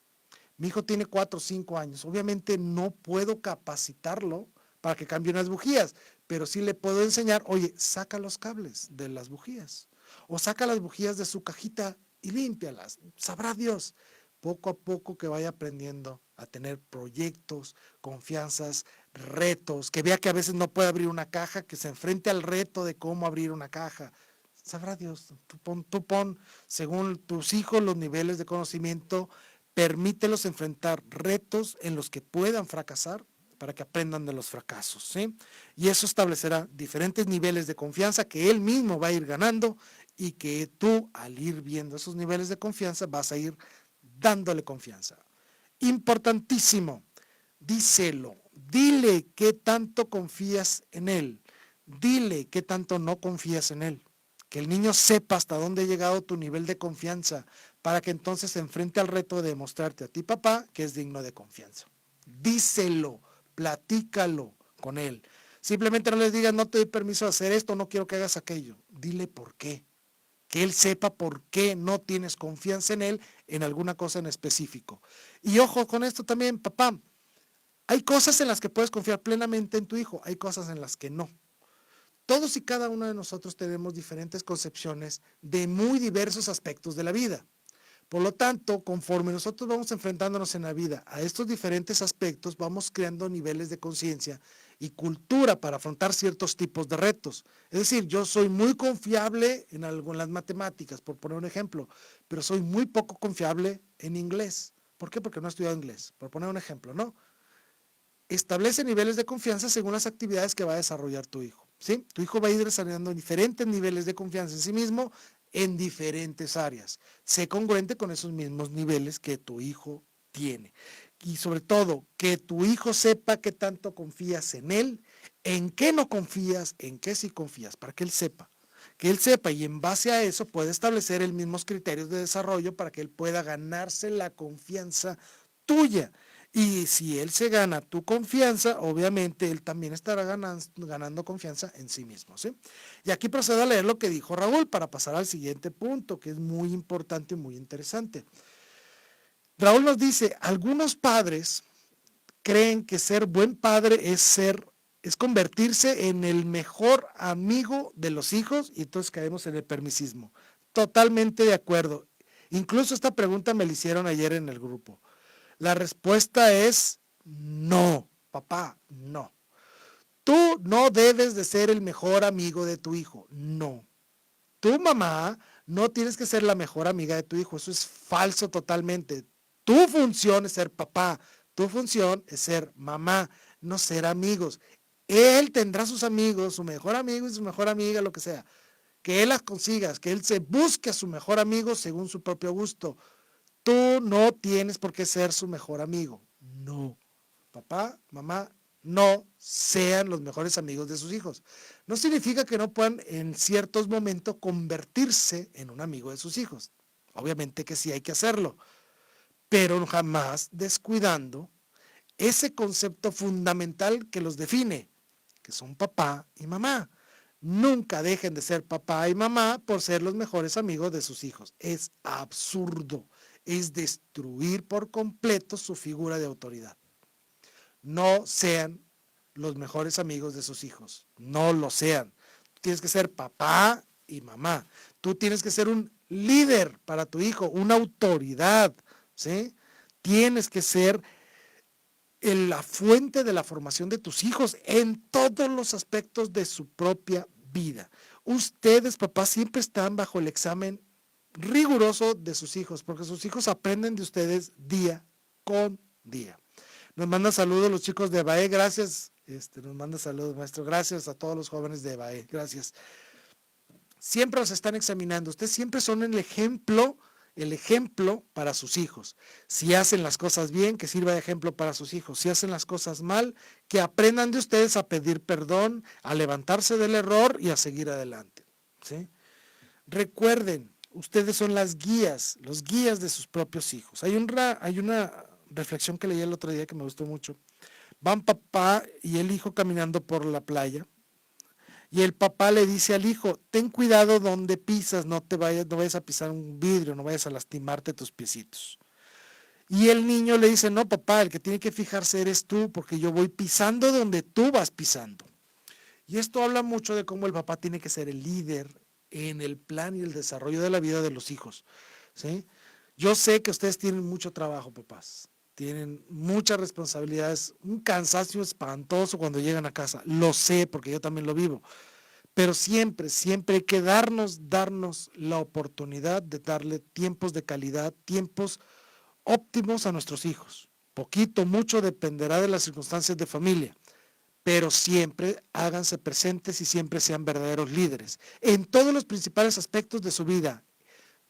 Mi hijo tiene 4 o 5 años. Obviamente no puedo capacitarlo para que cambie unas bujías, pero sí le puedo enseñar, oye, saca los cables de las bujías o saca las bujías de su cajita y límpialas. Sabrá Dios. Poco a poco que vaya aprendiendo a tener proyectos, confianzas, retos, que vea que a veces no puede abrir una caja, que se enfrente al reto de cómo abrir una caja. Sabrá Dios, tú pon según tus hijos los niveles de conocimiento, permítelos enfrentar retos en los que puedan fracasar para que aprendan de los fracasos, ¿sí? Y eso establecerá diferentes niveles de confianza que él mismo va a ir ganando y que tú, al ir viendo esos niveles de confianza, vas a ir dándole confianza. Importantísimo, díselo, dile qué tanto confías en él, dile qué tanto no confías en él. Que el niño sepa hasta dónde ha llegado tu nivel de confianza para que entonces se enfrente al reto de demostrarte a ti, papá, que es digno de confianza. Díselo, platícalo con él. Simplemente no les digas, no te doy permiso de hacer esto, no quiero que hagas aquello. Dile por qué. Que él sepa por qué no tienes confianza en él en alguna cosa en específico. Y ojo con esto también, papá. Hay cosas en las que puedes confiar plenamente en tu hijo, hay cosas en las que no. Todos y cada uno de nosotros tenemos diferentes concepciones de muy diversos aspectos de la vida. Por lo tanto, conforme nosotros vamos enfrentándonos en la vida a estos diferentes aspectos, vamos creando niveles de conciencia y cultura para afrontar ciertos tipos de retos. Es decir, yo soy muy confiable en las matemáticas, por poner un ejemplo, pero soy muy poco confiable en inglés. ¿Por qué? Porque no he estudiado inglés, por poner un ejemplo, ¿no? Establece niveles de confianza según las actividades que va a desarrollar tu hijo. ¿Sí? Tu hijo va a ir desarrollando diferentes niveles de confianza en sí mismo en diferentes áreas. Sé congruente con esos mismos niveles que tu hijo tiene. Y sobre todo, que tu hijo sepa qué tanto confías en él, en qué no confías, en qué sí confías, para que él sepa. Que él sepa y en base a eso puede establecer los mismos criterios de desarrollo para que él pueda ganarse la confianza tuya. Y si él se gana tu confianza, obviamente él también estará ganando confianza en sí mismo, ¿sí? Y aquí procedo a leer lo que dijo Raúl para pasar al siguiente punto, que es muy importante y muy interesante. Raúl nos dice, algunos padres creen que ser buen padre es convertirse en el mejor amigo de los hijos y entonces caemos en el permisismo. Totalmente de acuerdo. Incluso esta pregunta me la hicieron ayer en el grupo. La respuesta es no, papá, no. Tú no debes de ser el mejor amigo de tu hijo, no. Tu mamá no tienes que ser la mejor amiga de tu hijo, eso es falso totalmente. Tu función es ser papá, tu función es ser mamá, no ser amigos. Él tendrá sus amigos, su mejor amigo y su mejor amiga, lo que sea. Que él las consigas, que él se busque a su mejor amigo según su propio gusto. Tú no tienes por qué ser su mejor amigo. No. Papá, mamá, no sean los mejores amigos de sus hijos. No significa que no puedan en ciertos momentos convertirse en un amigo de sus hijos. Obviamente que sí hay que hacerlo, pero jamás descuidando ese concepto fundamental que los define, que son papá y mamá. Nunca dejen de ser papá y mamá por ser los mejores amigos de sus hijos. Es absurdo, es destruir por completo su figura de autoridad. No sean los mejores amigos de sus hijos, no lo sean. Tú tienes que ser papá y mamá. Tú tienes que ser un líder para tu hijo, una autoridad, ¿sí? Tienes que ser la fuente de la formación de tus hijos en todos los aspectos de su propia vida. Ustedes, papás, siempre están bajo el examen riguroso de sus hijos, porque sus hijos aprenden de ustedes día con día. Nos manda saludos los chicos de EBAE, gracias. Nos manda saludos, maestro. Gracias a todos los jóvenes de EBAE, gracias. Siempre los están examinando. Ustedes siempre son el ejemplo para sus hijos. Si hacen las cosas bien, que sirva de ejemplo para sus hijos. Si hacen las cosas mal, que aprendan de ustedes a pedir perdón, a levantarse del error y a seguir adelante, ¿sí? Recuerden, ustedes son las guías, los guías de sus propios hijos. Hay una reflexión que leí el otro día que me gustó mucho. Van papá y el hijo caminando por la playa. Y el papá le dice al hijo, ten cuidado donde pisas, no vayas a pisar un vidrio, no vayas a lastimarte tus piecitos. Y el niño le dice, no papá, el que tiene que fijarse eres tú, porque yo voy pisando donde tú vas pisando. Y esto habla mucho de cómo el papá tiene que ser el líder en el plan y el desarrollo de la vida de los hijos, ¿sí? Yo sé que ustedes tienen mucho trabajo, papás. Tienen muchas responsabilidades, un cansancio espantoso cuando llegan a casa. Lo sé porque yo también lo vivo. Pero siempre hay que darnos la oportunidad de darle tiempos de calidad, tiempos óptimos a nuestros hijos. Poquito, mucho dependerá de las circunstancias de familia, pero siempre háganse presentes y siempre sean verdaderos líderes en todos los principales aspectos de su vida.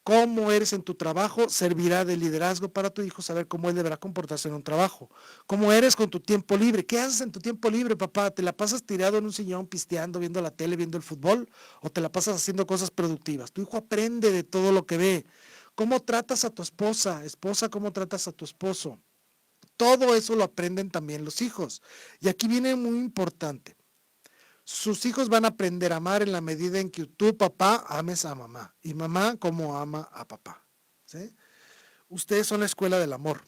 Cómo eres en tu trabajo servirá de liderazgo para tu hijo, saber cómo él deberá comportarse en un trabajo. Cómo eres con tu tiempo libre. ¿Qué haces en tu tiempo libre, papá? ¿Te la pasas tirado en un sillón pisteando, viendo la tele, viendo el fútbol? ¿O te la pasas haciendo cosas productivas? Tu hijo aprende de todo lo que ve. ¿Cómo tratas a tu esposa? Esposa, ¿cómo tratas a tu esposo? Todo eso lo aprenden también los hijos. Y aquí viene muy importante. Sus hijos van a aprender a amar en la medida en que tú, papá, ames a mamá y mamá como ama a papá, ¿sí? Ustedes son la escuela del amor.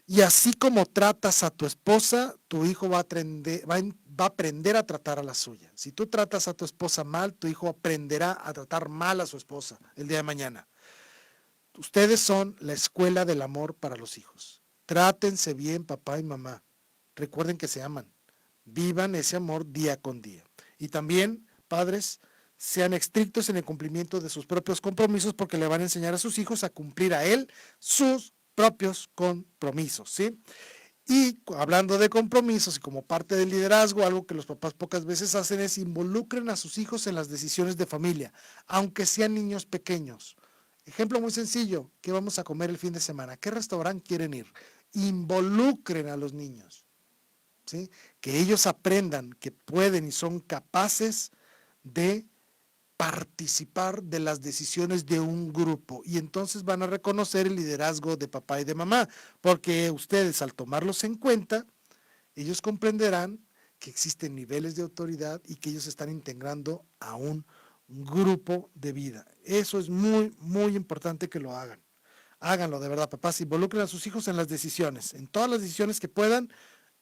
Y así como tratas a tu esposa, tu hijo va a aprender a tratar a la suya. Si tú tratas a tu esposa mal, tu hijo aprenderá a tratar mal a su esposa el día de mañana. Ustedes son la escuela del amor para los hijos. Trátense bien, papá y mamá. Recuerden que se aman. Vivan ese amor día con día. Y también, padres, sean estrictos en el cumplimiento de sus propios compromisos porque le van a enseñar a sus hijos a cumplir a él sus propios compromisos, ¿sí? Y hablando de compromisos y como parte del liderazgo, algo que los papás pocas veces hacen es involucren a sus hijos en las decisiones de familia, aunque sean niños pequeños. Ejemplo muy sencillo, ¿qué vamos a comer el fin de semana? ¿Qué restaurante quieren ir? Involucren a los niños, ¿sí? Que ellos aprendan que pueden y son capaces de participar de las decisiones de un grupo y entonces van a reconocer el liderazgo de papá y de mamá, porque ustedes al tomarlos en cuenta, ellos comprenderán que existen niveles de autoridad y que ellos están integrando a un grupo de vida. Eso es muy, muy importante que lo hagan. Háganlo de verdad, papás, involucren a sus hijos en las decisiones, en todas las decisiones que puedan,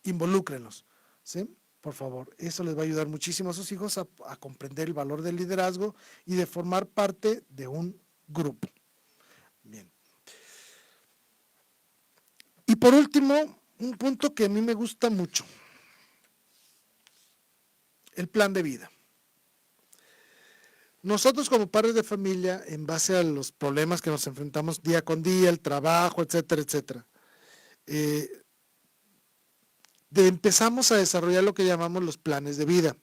involúcrenlos, ¿sí? Por favor, eso les va a ayudar muchísimo a sus hijos a comprender el valor del liderazgo y de formar parte de un grupo. Bien. Y por último, un punto que a mí me gusta mucho, el plan de vida. Nosotros como padres de familia, en base a los problemas que nos enfrentamos día con día, el trabajo, etcétera, etcétera, eh, empezamos a desarrollar lo que llamamos los planes de vida.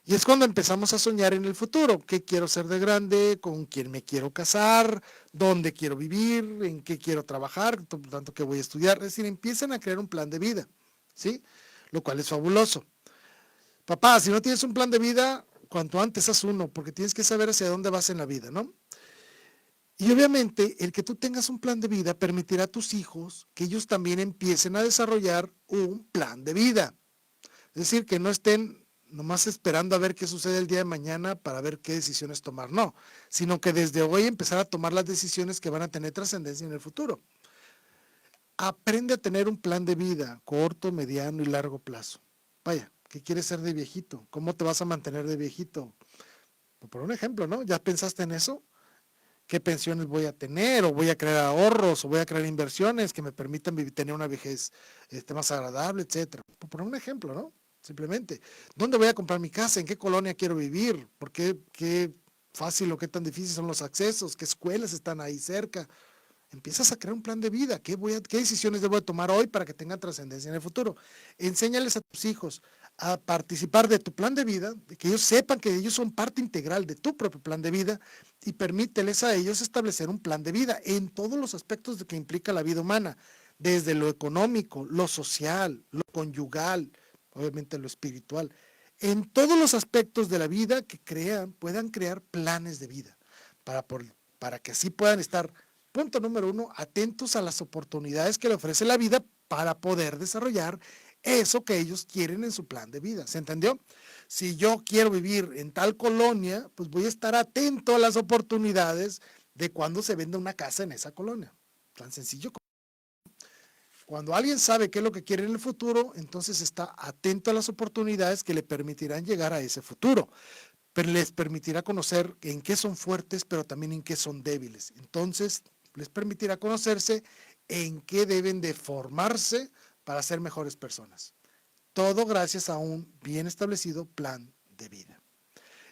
Y es cuando empezamos a soñar en el futuro, qué quiero ser de grande, con quién me quiero casar, dónde quiero vivir, en qué quiero trabajar, por tanto qué voy a estudiar. Es decir, empiezan a crear un plan de vida, ¿sí? Lo cual es fabuloso. Papá, si no tienes un plan de vida, cuanto antes haz uno, porque tienes que saber hacia dónde vas en la vida, ¿no? Y obviamente el que tú tengas un plan de vida permitirá a tus hijos que ellos también empiecen a desarrollar un plan de vida. Es decir, que no estén nomás esperando a ver qué sucede el día de mañana para ver qué decisiones tomar, no, sino que desde hoy empezar a tomar las decisiones que van a tener trascendencia en el futuro. Aprende a tener un plan de vida corto, mediano y largo plazo. Vaya, ¿qué quieres ser de viejito? ¿Cómo te vas a mantener de viejito? Por un ejemplo, ¿no? ¿Ya pensaste en eso? ¿Qué pensiones voy a tener? ¿O voy a crear ahorros? ¿O voy a crear inversiones que me permitan tener una vejez más agradable, etcétera? Por un ejemplo, ¿no? Simplemente, ¿dónde voy a comprar mi casa? ¿En qué colonia quiero vivir? ¿Por qué fácil o qué tan difícil son los accesos? ¿Qué escuelas están ahí cerca? Empiezas a crear un plan de vida. ¿Qué decisiones debo de tomar hoy para que tengan trascendencia en el futuro? Enséñales a tus hijos a participar de tu plan de vida, de que ellos sepan que ellos son parte integral de tu propio plan de vida y permíteles a ellos establecer un plan de vida en todos los aspectos de que implica la vida humana, desde lo económico, lo social, lo conyugal, obviamente lo espiritual, en todos los aspectos de la vida que puedan crear planes de vida para que así puedan estar. Punto número 1, atentos a las oportunidades que le ofrece la vida para poder desarrollar eso que ellos quieren en su plan de vida. ¿Se entendió? Si yo quiero vivir en tal colonia, pues voy a estar atento a las oportunidades de cuando se vende una casa en esa colonia. Tan sencillo. Cuando alguien sabe qué es lo que quiere en el futuro, entonces está atento a las oportunidades que le permitirán llegar a ese futuro. Pero les permitirá conocer en qué son fuertes, pero también en qué son débiles. Entonces, les permitirá conocerse en qué deben de formarse para ser mejores personas. Todo gracias a un bien establecido plan de vida.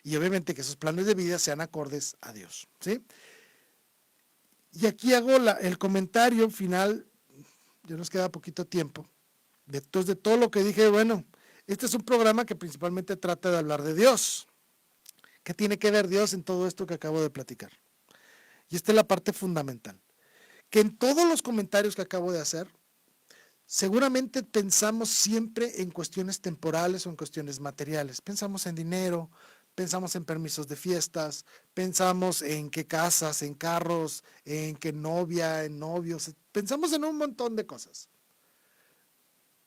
Y obviamente que esos planes de vida sean acordes a Dios, ¿sí? Y aquí hago el comentario final, ya nos queda poquito tiempo, entonces de todo lo que dije, bueno, este es un programa que principalmente trata de hablar de Dios. ¿Qué tiene que ver Dios en todo esto que acabo de platicar? Y esta es la parte fundamental. Que en todos los comentarios que acabo de hacer, seguramente pensamos siempre en cuestiones temporales o en cuestiones materiales. Pensamos en dinero, pensamos en permisos de fiestas, pensamos en qué casas, en carros, en qué novia, en novios, pensamos en un montón de cosas.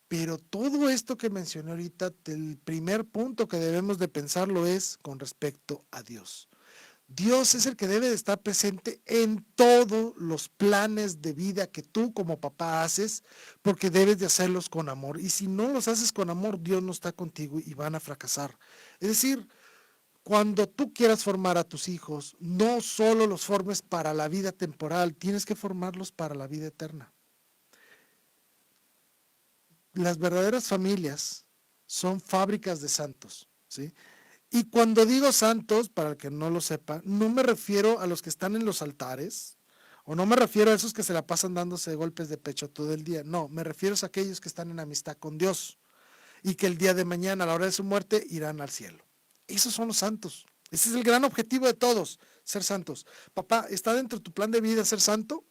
Pero todo esto que mencioné ahorita, el primer punto que debemos de pensarlo es con respecto a Dios. Dios es el que debe de estar presente en todos los planes de vida que tú como papá haces, porque debes de hacerlos con amor. Y si no los haces con amor, Dios no está contigo y van a fracasar. Es decir, cuando tú quieras formar a tus hijos, no solo los formes para la vida temporal, tienes que formarlos para la vida eterna. Las verdaderas familias son fábricas de santos, ¿sí? Y cuando digo santos, para el que no lo sepa, no me refiero a los que están en los altares, o no me refiero a esos que se la pasan dándose golpes de pecho todo el día. No, me refiero a aquellos que están en amistad con Dios y que el día de mañana, a la hora de su muerte, irán al cielo. Esos son los santos. Ese es el gran objetivo de todos, ser santos. Papá, ¿está dentro de tu plan de vida ser santo?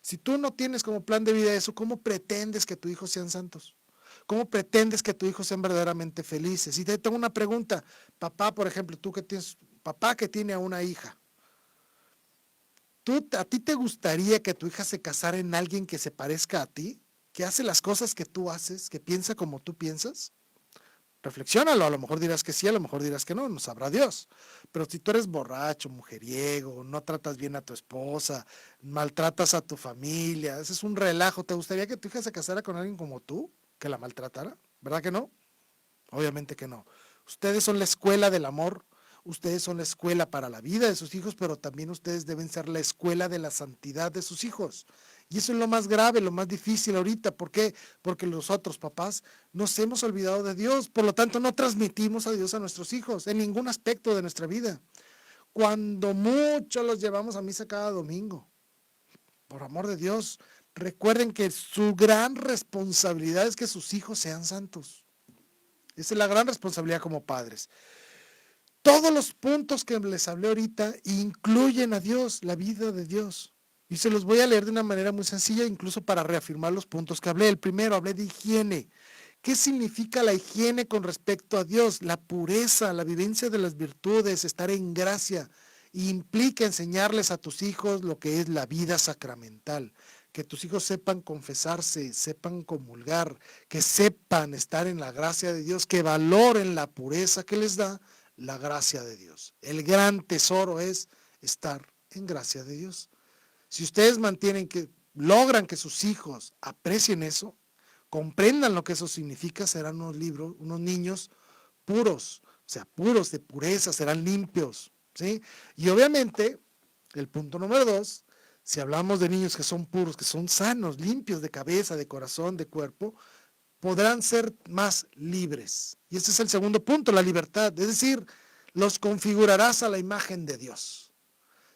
Si tú no tienes como plan de vida eso, ¿cómo pretendes que tus hijos sean santos? ¿Cómo pretendes que tus hijos sean verdaderamente felices? Y te tengo una pregunta, papá, por ejemplo, tú que tienes, papá que tiene a una hija, ¿a ti te gustaría que tu hija se casara en alguien que se parezca a ti? ¿Que hace las cosas que tú haces? ¿Que piensa como tú piensas? Reflexiónalo, a lo mejor dirás que sí, a lo mejor dirás que no, no sabrá Dios. Pero si tú eres borracho, mujeriego, no tratas bien a tu esposa, maltratas a tu familia, ese es un relajo, ¿te gustaría que tu hija se casara con alguien como tú, que la maltratara? ¿Verdad que no? Obviamente que no. Ustedes son la escuela del amor, ustedes son la escuela para la vida de sus hijos, pero también ustedes deben ser la escuela de la santidad de sus hijos. Y eso es lo más grave, lo más difícil ahorita. ¿Por qué? Porque los otros papás nos hemos olvidado de Dios, por lo tanto no transmitimos a Dios a nuestros hijos en ningún aspecto de nuestra vida. cuando mucho los llevamos a misa cada domingo. Por amor de Dios, recuerden que su gran responsabilidad es que sus hijos sean santos. Esa es la gran responsabilidad como padres. Todos los puntos que les hablé ahorita incluyen a Dios, la vida de Dios. Y se los voy a leer de una manera muy sencilla, incluso para reafirmar los puntos que hablé. El primero, hablé de higiene. ¿Qué significa la higiene con respecto a Dios? La pureza, la vivencia de las virtudes, estar en gracia. Implica enseñarles a tus hijos lo que es la vida sacramental. Que tus hijos sepan confesarse, sepan comulgar, que sepan estar en la gracia de Dios, que valoren la pureza que les da la gracia de Dios. El gran tesoro es estar en gracia de Dios. Si ustedes logran que sus hijos aprecien eso, comprendan lo que eso significa, serán unos niños puros, o sea, puros de pureza, serán limpios, ¿sí? Y obviamente, el punto número 2, si hablamos de niños que son puros, que son sanos, limpios de cabeza, de corazón, de cuerpo, podrán ser más libres. Y ese es el segundo punto, la libertad, es decir, los configurarás a la imagen de Dios.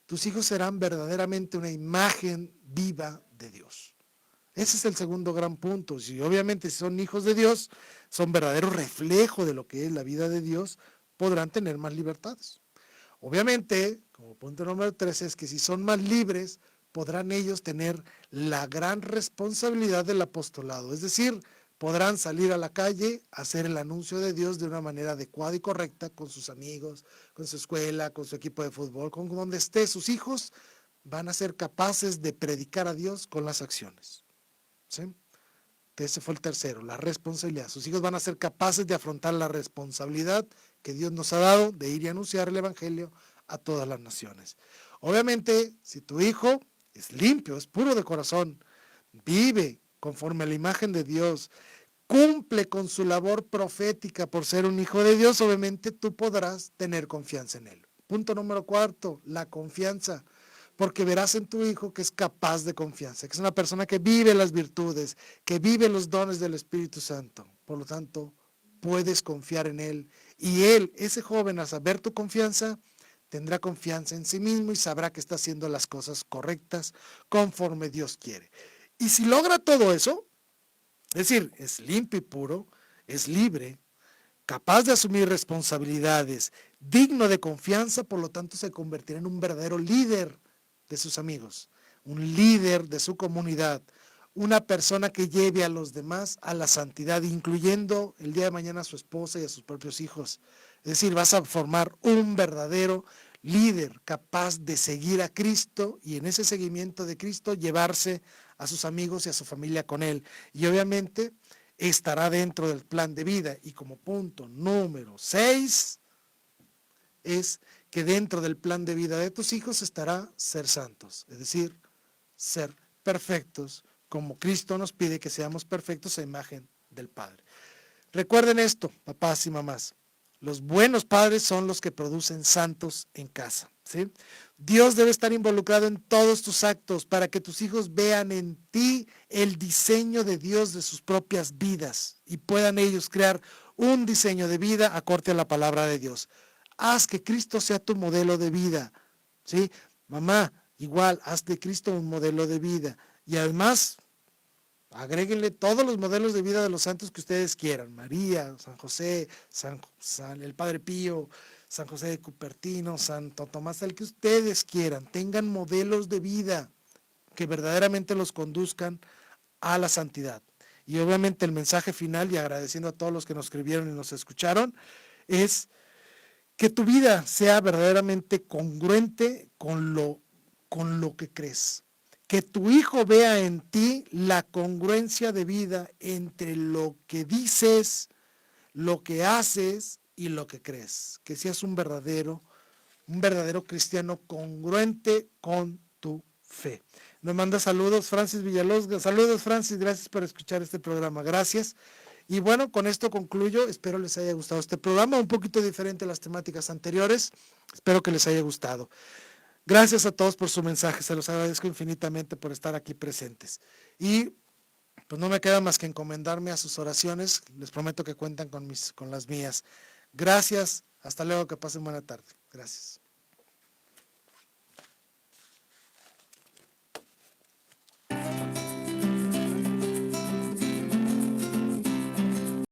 Tus hijos serán verdaderamente una imagen viva de Dios. Ese es el segundo gran punto. Y obviamente si son hijos de Dios, son verdadero reflejo de lo que es la vida de Dios, podrán tener más libertades. Obviamente, como punto número 3, es que si son más libres, podrán ellos tener la gran responsabilidad del apostolado. Es decir, podrán salir a la calle, hacer el anuncio de Dios de una manera adecuada y correcta con sus amigos, con su escuela, con su equipo de fútbol, con donde esté sus hijos, van a ser capaces de predicar a Dios con las acciones. ¿Sí? Ese fue el tercero, la responsabilidad. Sus hijos van a ser capaces de afrontar la responsabilidad que Dios nos ha dado de ir y anunciar el evangelio a todas las naciones. Obviamente, si tu hijo es limpio, es puro de corazón, vive conforme a la imagen de Dios, cumple con su labor profética por ser un hijo de Dios, obviamente tú podrás tener confianza en él. Punto número 4, la confianza. Porque verás en tu hijo que es capaz de confianza, que es una persona que vive las virtudes, que vive los dones del Espíritu Santo. Por lo tanto, puedes confiar en él. Y él, ese joven, al saber tu confianza, tendrá confianza en sí mismo y sabrá que está haciendo las cosas correctas conforme Dios quiere. Y si logra todo eso, es decir, es limpio y puro, es libre, capaz de asumir responsabilidades, digno de confianza, por lo tanto se convertirá en un verdadero líder de sus amigos, un líder de su comunidad, una persona que lleve a los demás a la santidad, incluyendo el día de mañana a su esposa y a sus propios hijos. Es decir, vas a formar un verdadero líder capaz de seguir a Cristo y en ese seguimiento de Cristo llevarse a sus amigos y a su familia con él. Y obviamente estará dentro del plan de vida. Y como punto número 6 es que dentro del plan de vida de tus hijos estará ser santos, es decir, ser perfectos, como Cristo nos pide que seamos perfectos a imagen del Padre. Recuerden esto, papás y mamás, los buenos padres son los que producen santos en casa, ¿sí? Dios debe estar involucrado en todos tus actos para que tus hijos vean en ti el diseño de Dios de sus propias vidas y puedan ellos crear un diseño de vida acorde a la palabra de Dios. Haz que Cristo sea tu modelo de vida, ¿sí? Mamá, igual, haz de Cristo un modelo de vida. Y además, agréguenle todos los modelos de vida de los santos que ustedes quieran. María, San José, el Padre Pío, San José de Cupertino, Santo Tomás, el que ustedes quieran. Tengan modelos de vida que verdaderamente los conduzcan a la santidad. Y obviamente el mensaje final, y agradeciendo a todos los que nos escribieron y nos escucharon, es que tu vida sea verdaderamente congruente con lo que crees. Que tu hijo vea en ti la congruencia de vida entre lo que dices, lo que haces y lo que crees. Que seas un verdadero cristiano congruente con tu fe. Nos manda saludos Francis Villalobos. Saludos Francis, gracias por escuchar este programa. Gracias. Y bueno, con esto concluyo. Espero les haya gustado este programa, un poquito diferente a las temáticas anteriores. Espero que les haya gustado. Gracias a todos por su mensaje. Se los agradezco infinitamente por estar aquí presentes. Y pues no me queda más que encomendarme a sus oraciones. Les prometo que cuentan con las mías. Gracias. Hasta luego. Que pasen buena tarde. Gracias.